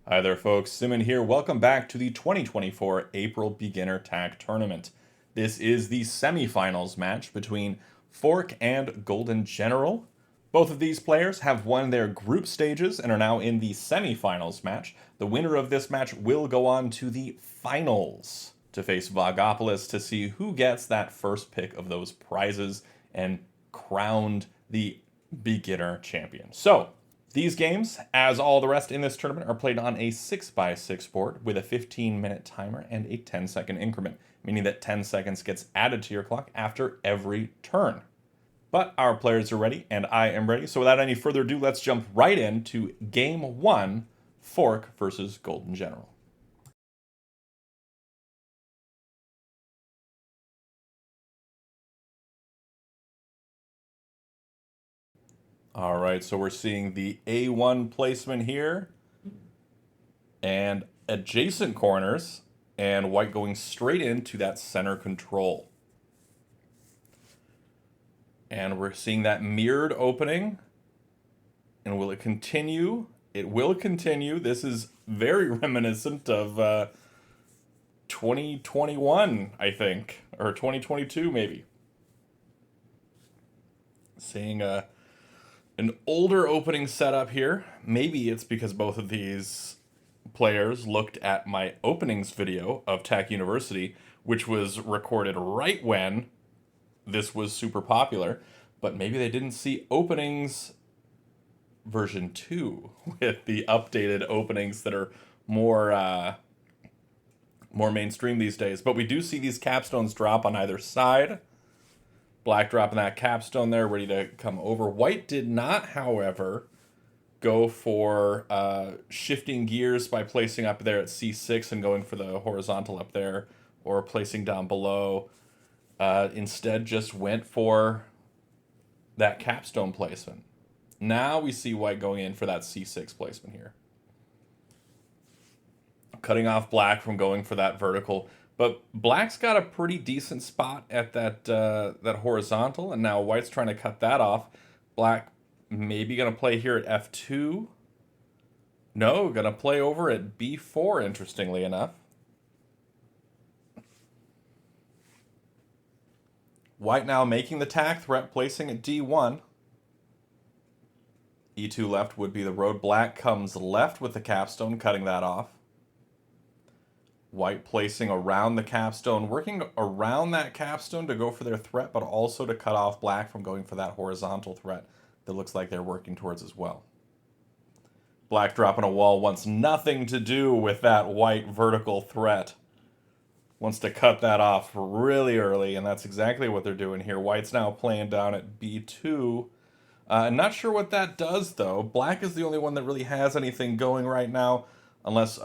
Hi there, folks. Simon here. Welcome back to the 2024 April Beginner Tag Tournament. This is the semifinals match between Fork and GoldenGeneral. Both of these players have won their group stages and are now in the semifinals match. The winner of this match will go on to the finals to face Vogopolis to see who gets that first pick of those prizes and crowned the beginner champion. So, these games, as all the rest in this tournament, are played on a 6x6 board with a 15-minute timer and a 10-second increment, meaning that 10 seconds gets added to your clock after every turn. But our players are ready, and I am ready. So without any further ado, let's jump right into Game 1, Fork versus GoldenGeneral. All right, so we're seeing the A1 placement here and adjacent corners, and white going straight into that center control. And we're seeing that mirrored opening. And will it continue? It will continue. This is very reminiscent of 2021, I think, or 2022 maybe. Seeing an older opening setup here. Maybe it's because both of these players looked at my openings video of Tech University, which was recorded right when this was super popular, but maybe they didn't see openings version 2 with the updated openings that are more mainstream these days. But we do see these capstones drop on either side. Black dropping that capstone there, ready to come over. White did not, however, go for shifting gears by placing up there at C6 and going for the horizontal up there, or placing down below. Instead, just went for that capstone placement. Now we see white going in for that C6 placement here. Cutting off black from going for that vertical. But black's got a pretty decent spot at that horizontal, and now white's trying to cut that off. Black maybe going to play here at F2. No, going to play over at B4, interestingly enough. White now making the tack threat, placing at D1. E2 left would be the road. Black comes left with the capstone, cutting that off. White placing around the capstone, working around that capstone to go for their threat, but also to cut off black from going for that horizontal threat that looks like they're working towards as well. Black dropping a wall wants nothing to do with that white vertical threat. Wants to cut that off really early, and that's exactly what they're doing here. White's now playing down at B2. Not sure what that does, though. Black is the only one that really has anything going right now, unless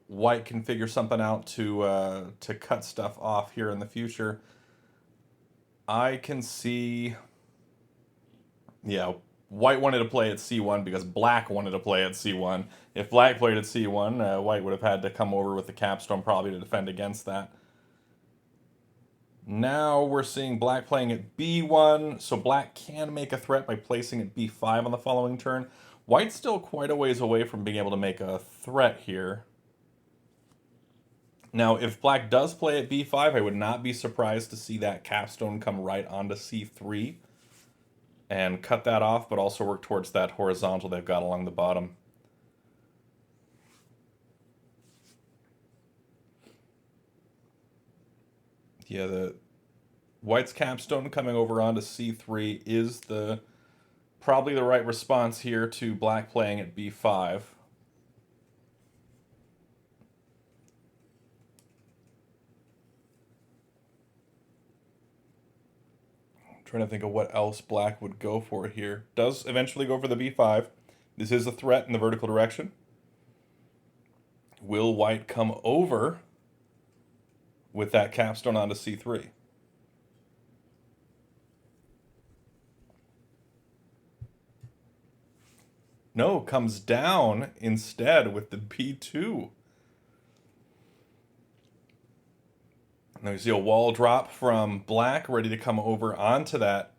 white can figure something out to cut stuff off here in the future. I can see, yeah, white wanted to play at C1 because black wanted to play at C1. If black played at C1, white would have had to come over with the capstone probably to defend against that. Now we're seeing black playing at B1, so black can make a threat by placing at B5 on the following turn. White's still quite a ways away from being able to make a threat here. Now, if black does play at B5, I would not be surprised to see that capstone come right onto C3 and cut that off, but also work towards that horizontal they've got along the bottom. Yeah, the white's capstone coming over onto C3 is probably the right response here to black playing at B5. I'm trying to think of what else black would go for here. Does eventually go for the B5. This is a threat in the vertical direction. Will white come over with that capstone onto C3? No, comes down instead with the B2. Now you see a wall drop from black, ready to come over onto that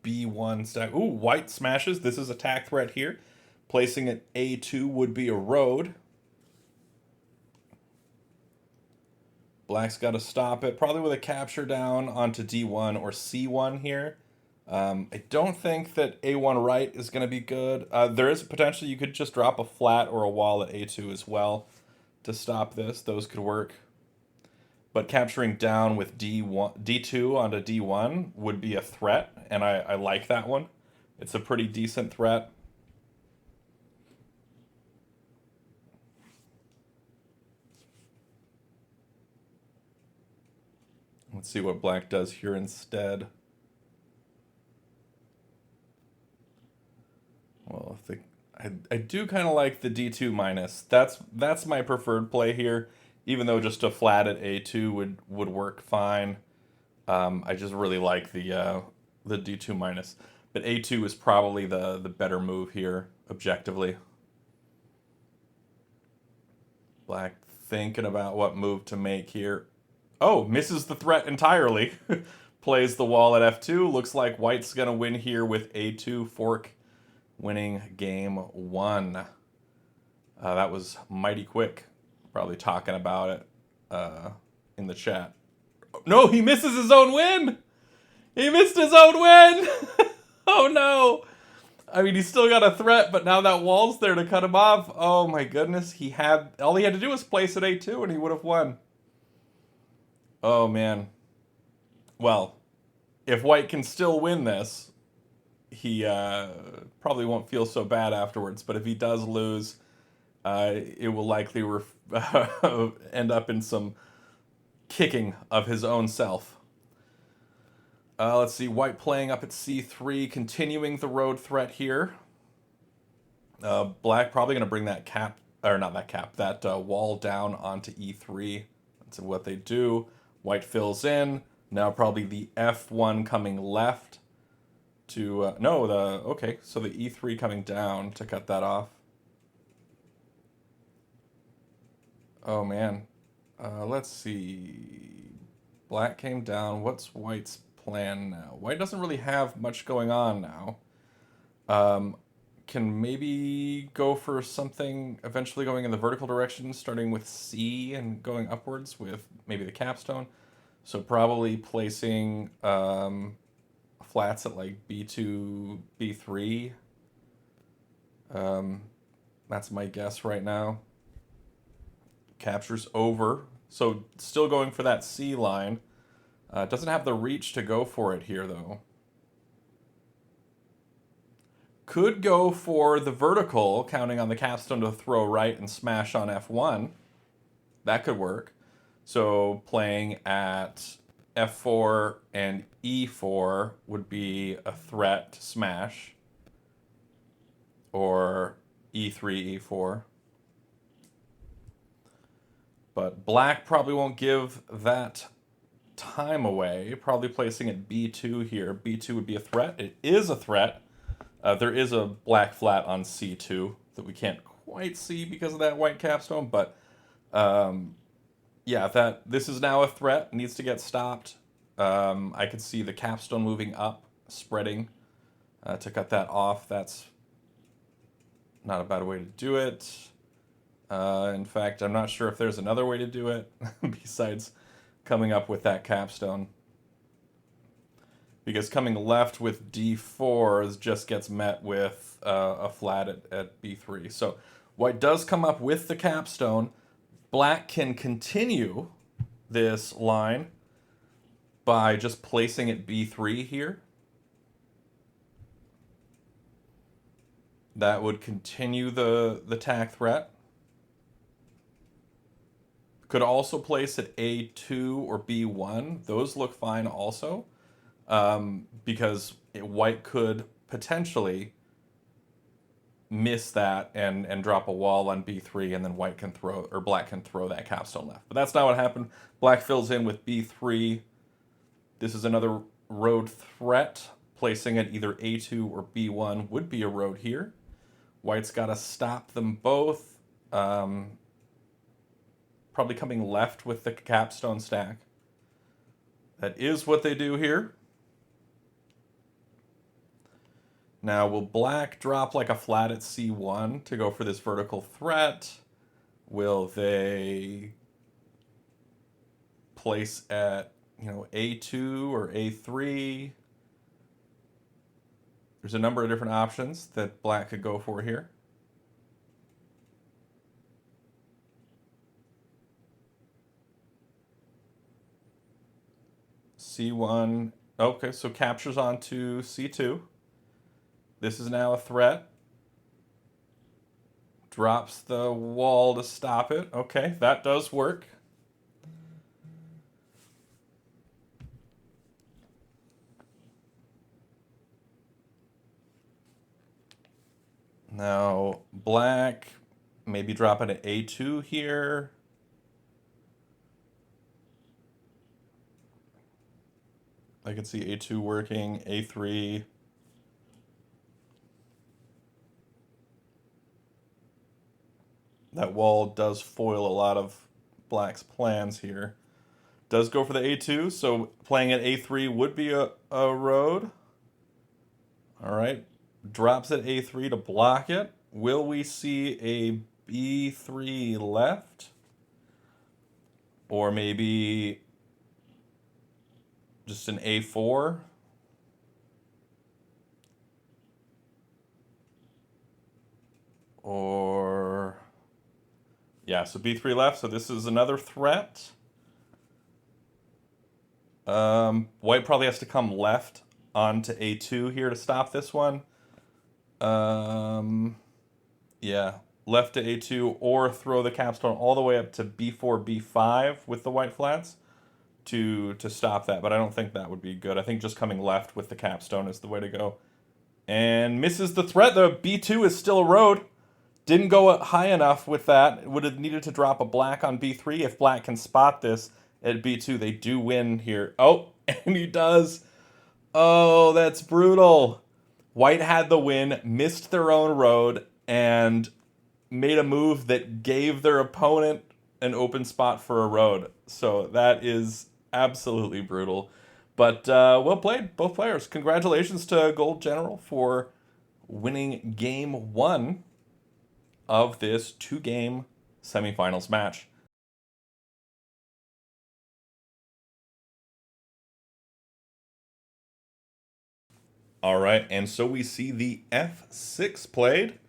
B1 stack. Ooh, white smashes. This is attack threat here. Placing at A2 would be a road. Black's got to stop it, probably with a capture down onto D1 or C1 here. I don't think that A1 right is going to be good. There is a potential you could just drop a flat or a wall at A2 as well to stop this. Those could work. But capturing down with D2 onto D1 would be a threat, and I like that one. It's a pretty decent threat. Let's see what Black does here instead. Well, I do kind of like the D2 minus. That's my preferred play here, even though just a flat at A2 would work fine. I just really like the D2 minus, but A2 is probably the better move here objectively. Black thinking about what move to make here. Oh, misses the threat entirely. Plays the wall at F2. Looks like White's gonna win here with A2 fork, winning game 1. That was mighty quick. Probably talking about it in the chat. No, he misses his own win! He missed his own win! Oh no! I mean, he's still got a threat, but now that wall's there to cut him off. Oh my goodness, all he had to do was place at A2 and he would have won. Oh man. Well, if White can still win this, he probably won't feel so bad afterwards. But if he does lose, it will likely end up in some kicking of his own self. Let's see, White playing up at C3, continuing the road threat here. Black probably going to bring that that wall down onto E3. That's what they do. White fills in. Now probably the F1 coming left to... okay, so the E3 coming down to cut that off. Oh, man. Let's see. Black came down. What's White's plan now? White doesn't really have much going on now. Can maybe go for something eventually going in the vertical direction, starting with C and going upwards with maybe the capstone. So probably placing flats at like B2, B3. That's my guess right now. Captures over. So still going for that C line. Doesn't have the reach to go for it here, though. Could go for the vertical, counting on the capstone to throw right and smash on F1. That could work. So playing at F4 and E4 would be a threat to smash. Or E3, E4. But Black probably won't give that time away. Probably placing at B2 here. B2 would be a threat. It is a threat. There is a black flat on C2 that we can't quite see because of that white capstone, but yeah, this is now a threat. Needs to get stopped. I could see the capstone moving up, spreading to cut that off. That's not a bad way to do it. In fact, I'm not sure if there's another way to do it besides coming up with that capstone. Because coming left with D4 just gets met with a flat at B3. So White does come up with the capstone. Black can continue this line by just placing it B3 here. That would continue the tack threat. Could also place at A2 or B1. Those look fine also. Because White could potentially miss that and drop a wall on B3, and then Black can throw that capstone left. But that's not what happened. Black fills in with B3. This is another road threat. Placing at either A2 or B1 would be a road here. White's got to stop them both. Probably coming left with the capstone stack. That is what they do here. Now, will Black drop like a flat at C1 to go for this vertical threat? Will they place at, A2 or A3. There's a number of different options that black could go for here. C1. Okay, so captures onto C2. This is now a threat. Drops the wall to stop it. Okay, that does work. Now, black, maybe drop it at A2 here. I can see A2 working, A3. That wall does foil a lot of black's plans here. Does go for the A2, so playing at A3 would be a road. All right, drops at A3 to block it. Will we see a B3 left? Or maybe just an A4? Or, yeah, so B3 left, so this is another threat. White probably has to come left onto A2 here to stop this one. Yeah, left to A2 or throw the capstone all the way up to B4, B5 with the white flats to stop that, but I don't think that would be good. I think just coming left with the capstone is the way to go. And misses the threat. The B2 is still a road. Didn't go high enough with that. Would have needed to drop a black on B3. If black can spot this at B2, they do win here. Oh, and he does. Oh, that's brutal. White had the win, missed their own road, and made a move that gave their opponent an open spot for a road. So that is absolutely brutal. But well played, both players. Congratulations to Gold General for winning game one of this two-game semifinals match. All right, and so we see the F6 played.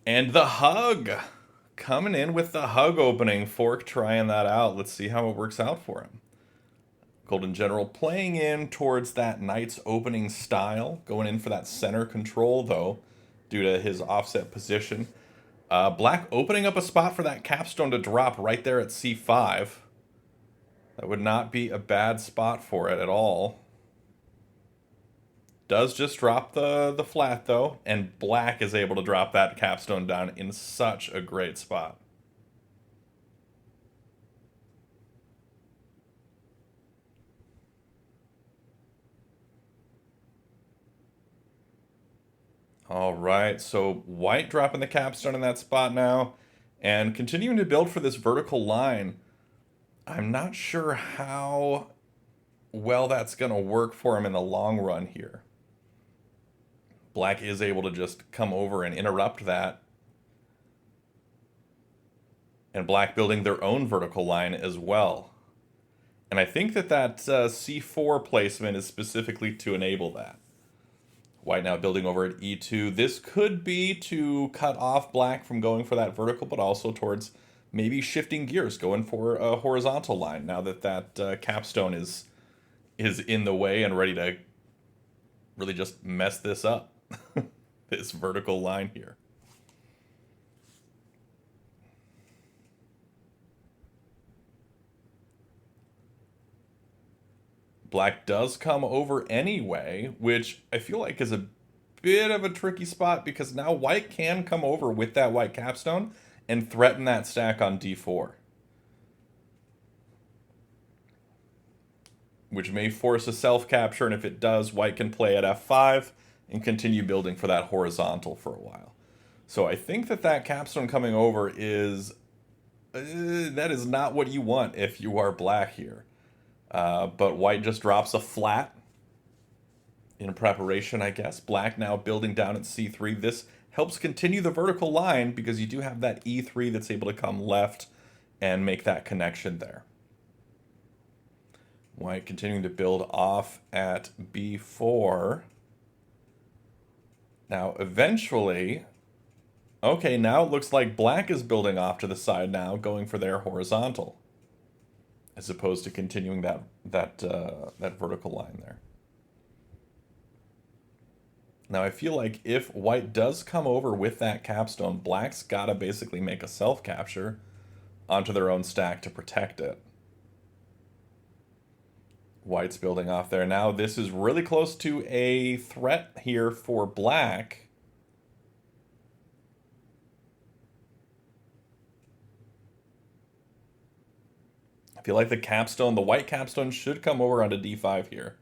And the hug. Coming in with the hug opening. Fork trying that out. Let's see how it works out for him. GoldenGeneral playing in towards that knight's opening style. Going in for that center control, though, due to his offset position. Black opening up a spot for that capstone to drop right there at C5. That would not be a bad spot for it at all. Does just drop the flat, though, and black is able to drop that capstone down in such a great spot. All right, so white dropping the capstone in that spot now, and continuing to build for this vertical line. I'm not sure how well that's going to work for him in the long run here. Black is able to just come over and interrupt that. And black building their own vertical line as well. And I think that C4 placement is specifically to enable that. White now building over at E2. This could be to cut off black from going for that vertical, but also towards maybe shifting gears, going for a horizontal line now that capstone is in the way and ready to really just mess this up. This vertical line here. Black does come over anyway, which I feel like is a bit of a tricky spot because now white can come over with that white capstone and threaten that stack on D4. Which may force a self-capture, and if it does, white can play at F5 and continue building for that horizontal for a while. So I think that capstone coming over is... that is not what you want if you are black here. But white just drops a flat in preparation, I guess. Black now building down at C3. This helps continue the vertical line because you do have that E3 that's able to come left and make that connection there. White continuing to build off at b4. Now, eventually... Okay, now it looks like black is building off to the side now, going for their horizontal, as opposed to continuing that vertical line there. Now, I feel like if white does come over with that capstone, black's got to basically make a self-capture onto their own stack to protect it. White's building off there. Now, this is really close to a threat here for black. I feel like the white capstone should come over onto d5 here.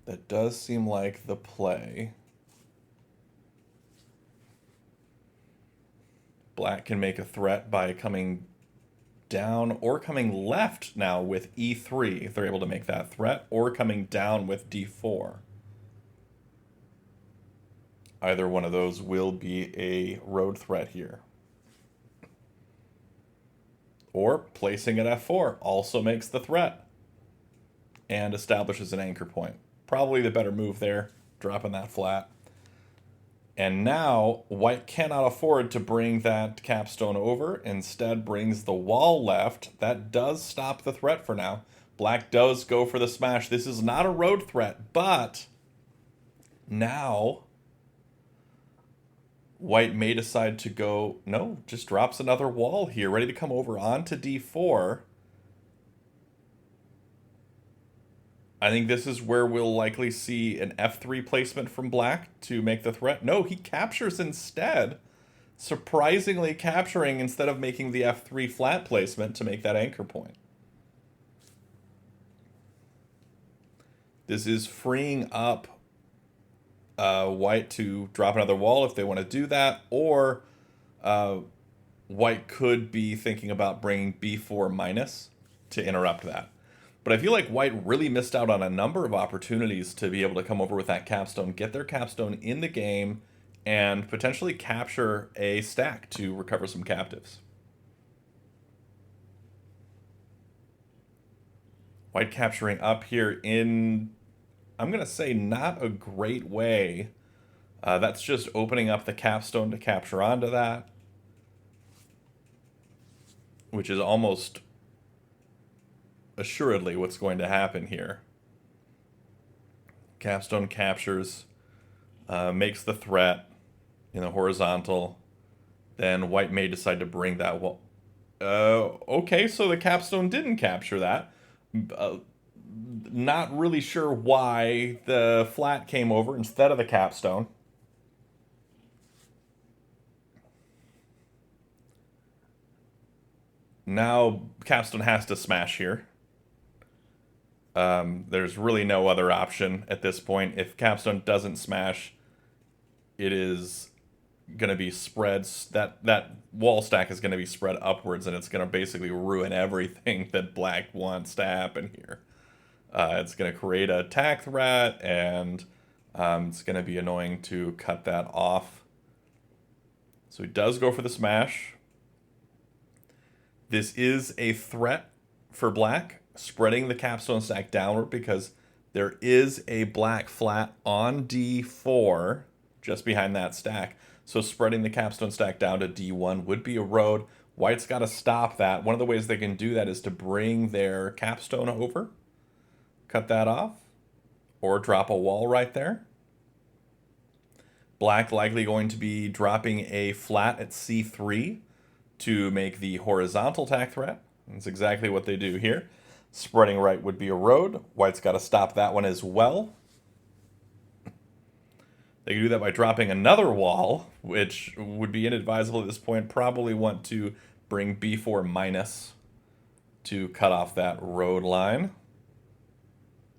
That does seem like the play. Black can make a threat by coming down or coming left now with e3 if they're able to make that threat, or coming down with d4. Either one of those will be a road threat here. Or placing at f4 also makes the threat and establishes an anchor point. Probably the better move there, dropping that flat. And now, white cannot afford to bring that capstone over, instead brings the wall left. That does stop the threat for now. Black does go for the smash. This is not a road threat, but now white may decide to go, no, just drops another wall here, ready to come over onto d4. I think this is where we'll likely see an f3 placement from black to make the threat. No, he captures instead. Surprisingly capturing instead of making the f3 flat placement to make that anchor point. This is freeing up white to drop another wall if they want to do that, or white could be thinking about bringing b4 minus to interrupt that. But I feel like white really missed out on a number of opportunities to be able to come over with that capstone, get their capstone in the game, and potentially capture a stack to recover some captives. White capturing up here in, I'm going to say, not a great way. That's just opening up the capstone to capture onto that, which is almost assuredly what's going to happen here. Capstone captures, makes the threat in the horizontal. Then white may decide to bring that wall. Okay, so the capstone didn't capture that. Not really sure why the flat came over instead of the capstone. Now capstone has to smash here. There's really no other option at this point. If capstone doesn't smash, it is going to be spread. That wall stack is going to be spread upwards, and it's going to basically ruin everything that black wants to happen here. It's going to create a attack threat, and it's going to be annoying to cut that off. So he does go for the smash. This is a threat for black, spreading the capstone stack downward, because there is a black flat on d4 just behind that stack. So spreading the capstone stack down to d1 would be a road. White's got to stop that. One of the ways they can do that is to bring their capstone over, cut that off, or drop a wall right there. Black likely going to be dropping a flat at c3 to make the horizontal attack threat. That's exactly what they do here. Spreading right would be a road. White's got to stop that one as well. They can do that by dropping another wall, which would be inadvisable at this point. Probably want to bring b4 minus to cut off that road line.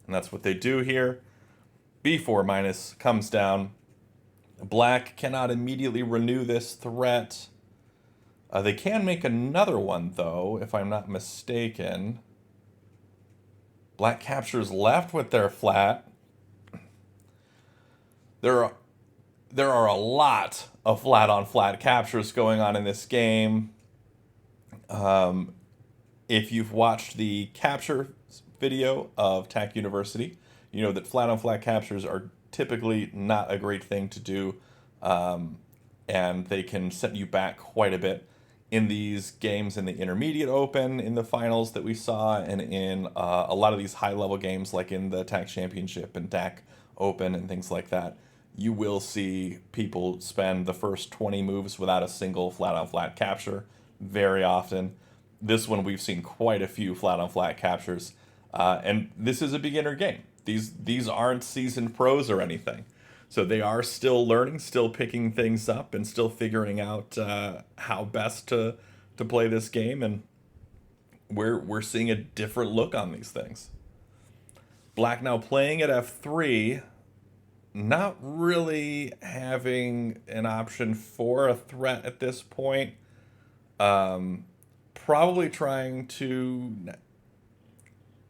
And that's what they do here. b4 minus comes down. Black cannot immediately renew this threat. They can make another one, though, if I'm not mistaken. Black captures left with their flat. there are a lot of flat-on-flat captures going on in this game. Um, if you've watched the capture video of TAC University, you know that flat-on-flat captures are typically not a great thing to do, um, and they can set you back quite a bit in these games in the Intermediate Open, in the finals that we saw, and in a lot of these high-level games like in the TAC Championship and DAC Open and things like that. You will see people spend the first 20 moves without a single flat-on-flat capture very often. This one we've seen quite a few flat-on-flat captures, and this is a beginner game. These aren't seasoned pros or anything, so they are still learning, still picking things up, and still figuring out how best to play this game. And we're seeing a different look on these things. Black now playing at f3, not really having an option for a threat at this point. Probably trying to.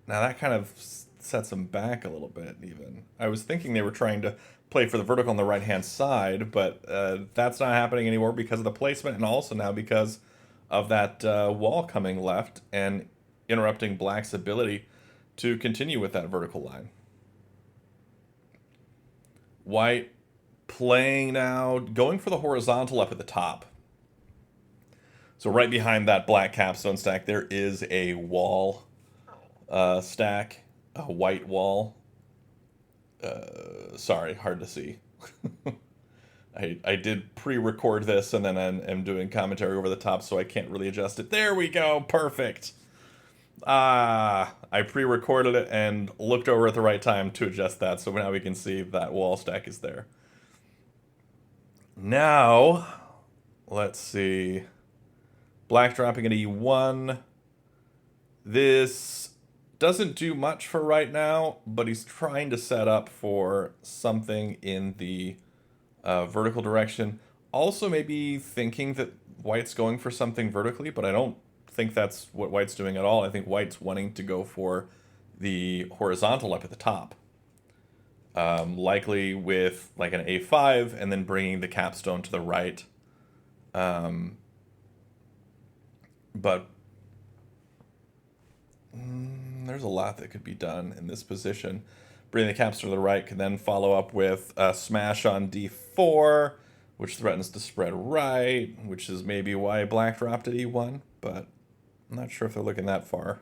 Now that kind of sets them back a little bit, even. I was thinking they were trying to play for the vertical on the right hand side, but that's not happening anymore because of the placement, and also now because of that wall coming left and interrupting Black's ability to continue with that vertical line. White playing now, going for the horizontal up at the top. So right behind that Black capstone stack, there is a wall stack, a white wall. Sorry, hard to see. I did pre-record this and then I'm doing commentary over the top, so I can't really adjust it. There we go, perfect. I pre-recorded it and looked over at the right time to adjust that, so now we can see that wall stack is there. Now, let's see. Black dropping an E1. This doesn't do much for right now, but he's trying to set up for something in the vertical direction. Also maybe thinking that White's going for something vertically, but I don't think that's what White's doing at all. I think White's wanting to go for the horizontal up at the top. Likely with like an A5 and then bringing the capstone to the right. But there's a lot that could be done in this position. Bringing the capstone to the right can then follow up with a smash on D4, which threatens to spread right, which is maybe why Black dropped at E1, but I'm not sure if they're looking that far.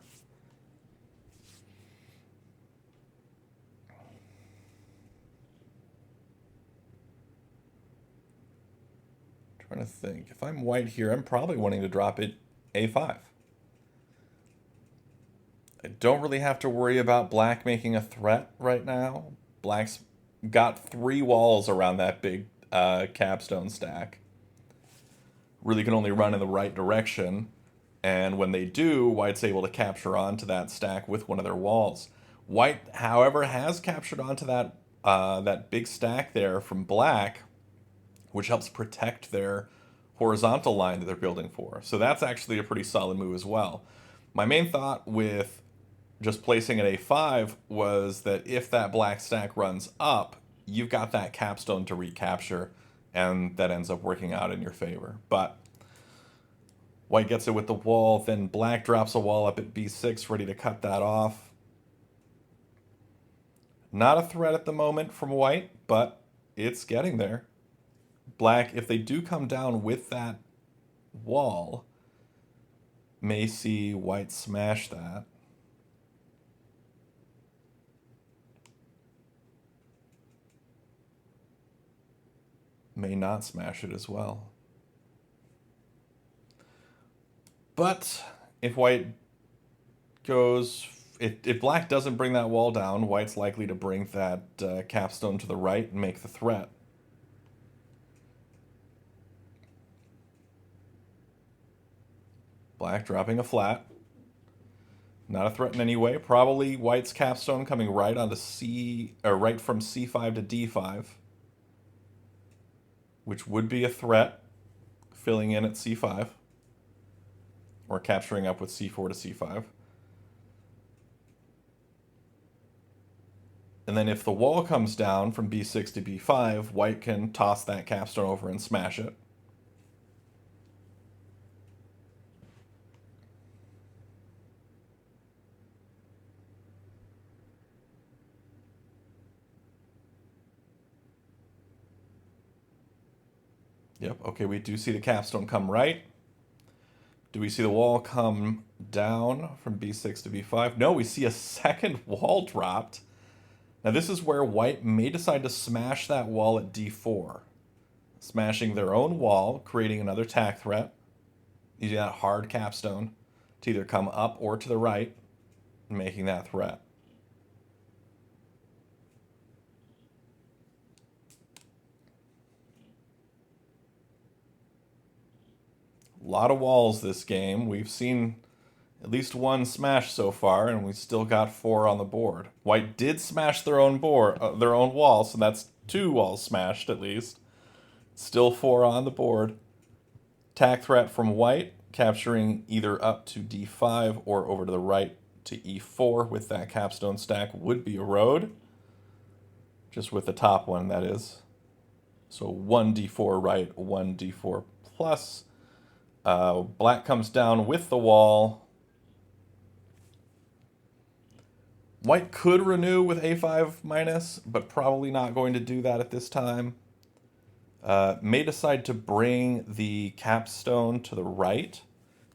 Trying to think. If I'm White here, I'm probably wanting to drop it A5. I don't really have to worry about Black making a threat right now. Black's got 3 walls around that big capstone stack. Really can only run in the right direction. And when they do, White's able to capture onto that stack with one of their walls. White, however, has captured onto that big stack there from Black, which helps protect their horizontal line that they're building for. So that's actually a pretty solid move as well. My main thought with just placing at A5 was that if that Black stack runs up, you've got that capstone to recapture, and that ends up working out in your favor. But White gets it with the wall, then Black drops a wall up at B6, ready to cut that off. Not a threat at the moment from White, but it's getting there. Black, if they do come down with that wall, may see White smash that. May not smash it as well. But if White goes... If Black doesn't bring that wall down, White's likely to bring that capstone to the right and make the threat. Black dropping a flat. Not a threat in any way. Probably White's capstone coming right onto right from C5 to D5, which would be a threat, filling in at C5, or capturing up with C4 to C5. And then if the wall comes down from b6 to b5, white can toss that capstone over and smash it. Yep, okay, we do see the capstone come right. Do we see the wall come down from b6 to b5? No, we see a second wall dropped. Now this is where white may decide to smash that wall at d4. Smashing their own wall, creating another attack threat. Using that hard capstone to either come up or to the right, making that threat. A lot of walls this game. We've seen at least one smash so far, and we still got 4 on the board. White did smash their own their own wall, so that's 2 walls smashed at least. Still 4 on the board. Attack threat from white, capturing either up to d5 or over to the right to e4 with that capstone stack would be a road. Just with the top one, that is. So 1 d4 right, 1 d4 plus. Black comes down with the wall. White could renew with a5 minus, but probably not going to do that at this time. May decide to bring the capstone to the right,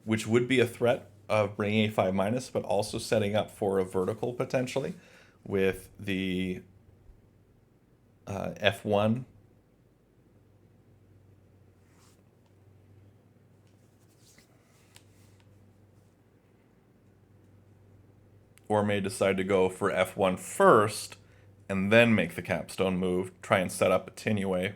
which would be a threat of bringing a5 minus, but also setting up for a vertical potentially with the f1. Or may decide to go for f1 first and then make the capstone move, try and set up a tinue.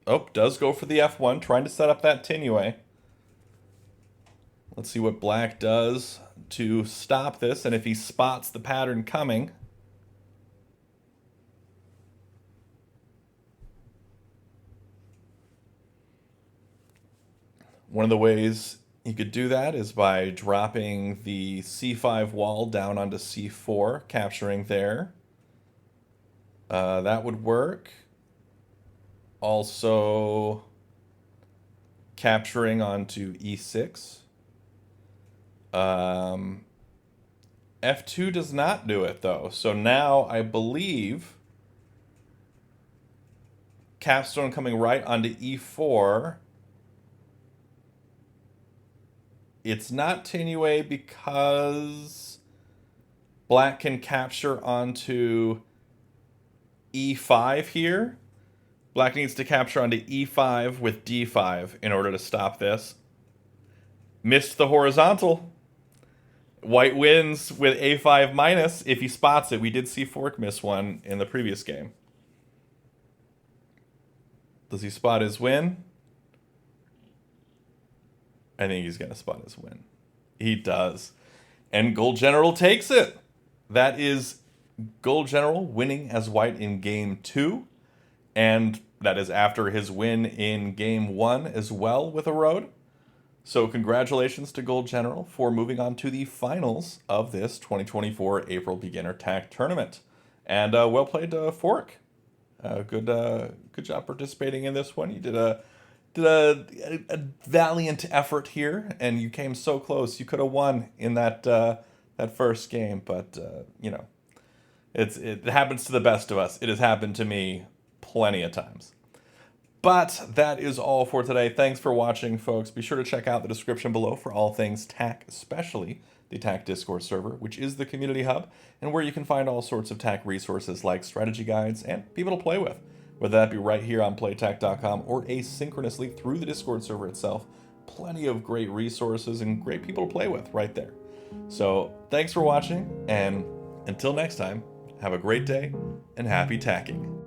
Oh, does go for the f1, trying to set up that tinue. Let's see what black does to stop this, and if he spots the pattern coming. One of the ways he could do that is by dropping the c5 wall down onto c4, capturing there. That would work. Also capturing onto e6. F2 does not do it though. So now I believe capstone coming right onto e4. It's not tinue because black can capture onto e5 here. Black needs to capture onto e5 with d5 in order to stop this. Missed the horizontal. White wins with a5 minus if he spots it. We did see Fork miss one in the previous game. Does he spot his win? I think he's going to spot his win. He does. And GoldenGeneral takes it. That is GoldenGeneral winning as white in game 2. And that is after his win in game 1 as well with a road. So congratulations to GoldenGeneral for moving on to the finals of this 2024 April Beginner TAC tournament. And well played to Fork. Good job participating in this one. You did a valiant effort here, and you came so close. You could have won in that first game, but you know, it happens to the best of us. It has happened to me plenty of times. But that is all for today. Thanks for watching, folks. Be sure to check out the description below for all things TAC, especially the TAC Discord server, which is the community hub, and where you can find all sorts of TAC resources like strategy guides and people to play with, whether that be right here on playtac.com or asynchronously through the Discord server itself. Plenty of great resources and great people to play with right there. So thanks for watching, and until next time, have a great day and happy tacking.